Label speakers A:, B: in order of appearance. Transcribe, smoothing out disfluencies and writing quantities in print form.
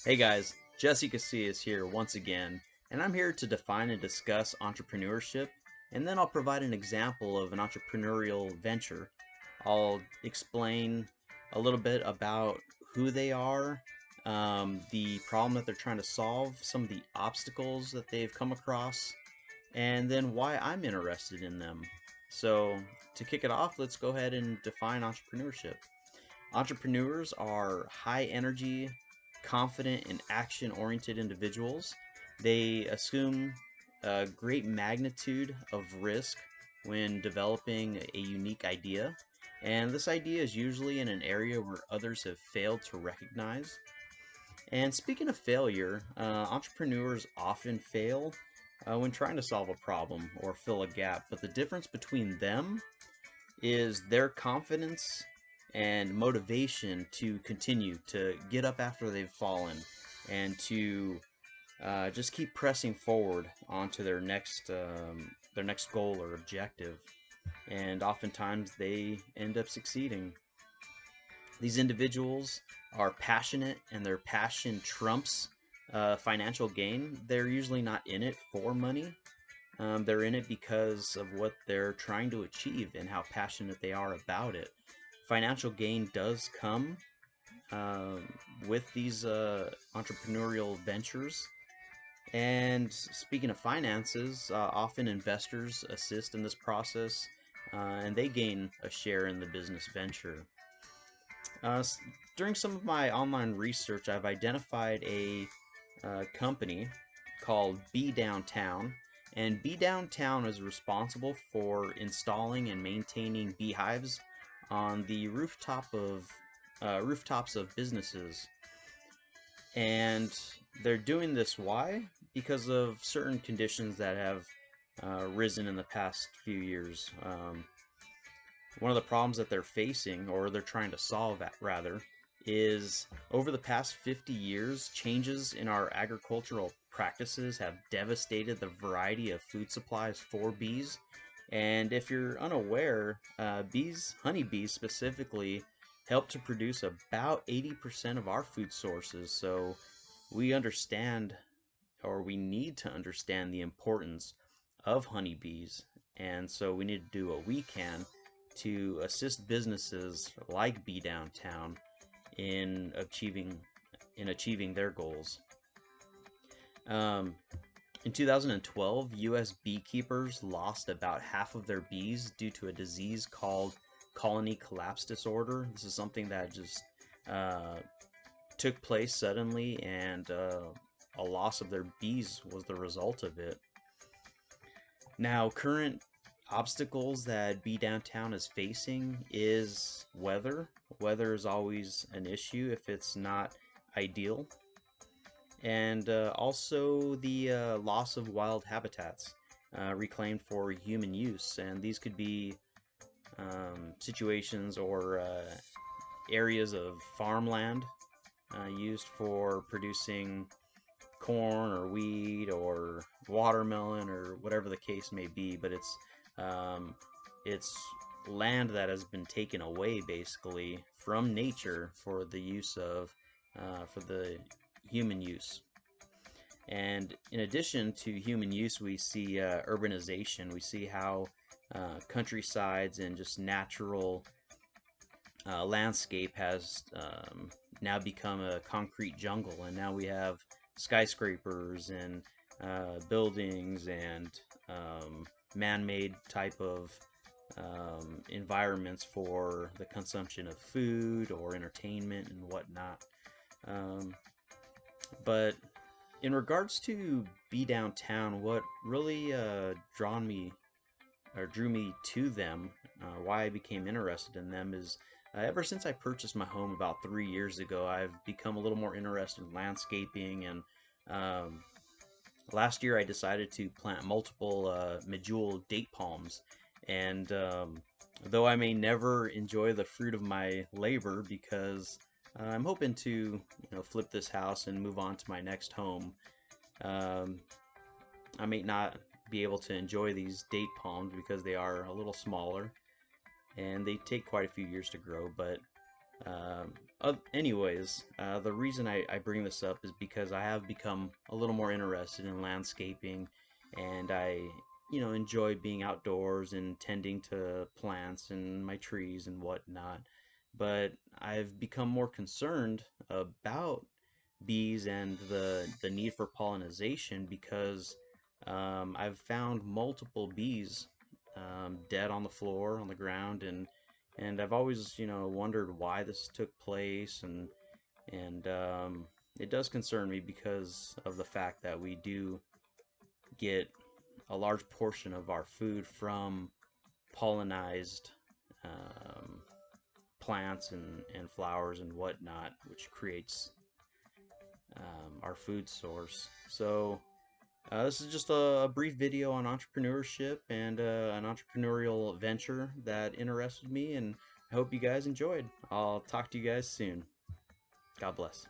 A: Hey guys, Jesse Casillas here once again, and I'm here to define and discuss entrepreneurship, and then I'll provide an example of an entrepreneurial venture. I'll explain a little bit about who they are, the problem that they're trying to solve, some of the obstacles that they've come across, and then why I'm interested in them. So, to kick it off, let's go ahead and define entrepreneurship. Entrepreneurs are high energy, confident, and action oriented individuals. They assume a great magnitude of risk when developing a unique idea, and this idea is usually in an area where others have failed to recognize. And speaking of failure, entrepreneurs often fail when trying to solve a problem or fill a gap, but the difference between them is their confidence and motivation to continue to get up after they've fallen and to just keep pressing forward onto their next goal or objective. And oftentimes they end up succeeding. These individuals are passionate, and their passion trumps financial gain. They're usually not in it for money. They're in it because of what they're trying to achieve and how passionate they are about it. Financial gain does come um, with these entrepreneurial ventures. And speaking of finances, often investors assist in this process and they gain a share in the business venture. Uh, During some of my online research, I've identified a company called Be Downtown, and Be Downtown is responsible for installing and maintaining beehives on the rooftops of businesses. And they're doing this why? Because of certain conditions that have risen in the past few years. One of the problems that they're facing, or they're trying to solve at, rather, is over the past 50 years, changes in our agricultural practices have devastated the variety of food supplies for bees. And if you're unaware, honeybees specifically, help to produce about 80% of our food sources. So we understand, or we need to understand, the importance of honeybees. And so we need to do what we can to assist businesses like Be Downtown in achieving their goals. Um, in 2012, U.S. beekeepers lost about half of their bees due to a disease called colony collapse disorder. This is something that just uh, took place suddenly, and a loss of their bees was the result of it. Now, current obstacles that Be Downtown is facing is weather. Weather is always an issue if it's not ideal. And also the loss of wild habitats reclaimed for human use. And these could be situations or areas of farmland used for producing corn or wheat or watermelon or whatever the case may be, but it's land that has been taken away basically from nature for the use of for the human use. And in addition to human use, we see urbanization. We see how countrysides and just natural landscape has now become a concrete jungle, and now we have skyscrapers and buildings and man-made type of environments for the consumption of food or entertainment and whatnot. But in regards to Be Downtown, what really drew me to them, why I became interested in them is ever since I purchased my home about 3 years ago, I've become a little more interested in landscaping. And um, last year I decided to plant multiple medjool date palms. And though I may never enjoy the fruit of my labor because I'm hoping to, flip this house and move on to my next home. Um, I may not be able to enjoy these date palms because they are a little smaller and they take quite a few years to grow, but The reason I bring this up is because I have become a little more interested in landscaping, and I enjoy being outdoors and tending to plants and my trees and whatnot. But I've become more concerned about bees and the need for pollination because I've found multiple bees dead on the floor, on the ground, and I've always wondered why this took place, and it does concern me because of the fact that we do get a large portion of our food from pollinized um, plants and flowers and whatnot, which creates our food source. So this is just a brief video on entrepreneurship and an entrepreneurial venture that interested me, and I hope you guys enjoyed. I'll talk to you guys soon. God bless.